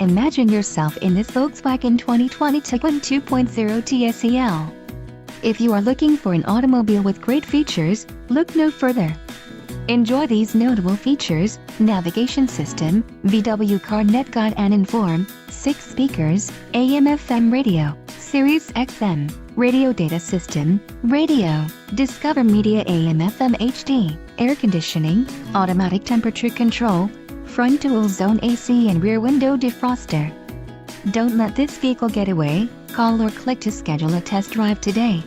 Imagine yourself in this Volkswagen 2020 Tiguan 2.0T SEL. If you are looking for an automobile with great features, look no further. Enjoy these notable features: navigation system, VW CarNet Guide and Inform, 6 speakers, AM/FM radio, Sirius XM, radio data system, radio, Discover Media AM/FM HD, air conditioning, automatic temperature control, front dual zone AC and rear window defroster. Don't let this vehicle get away. Call or click to schedule a test drive today.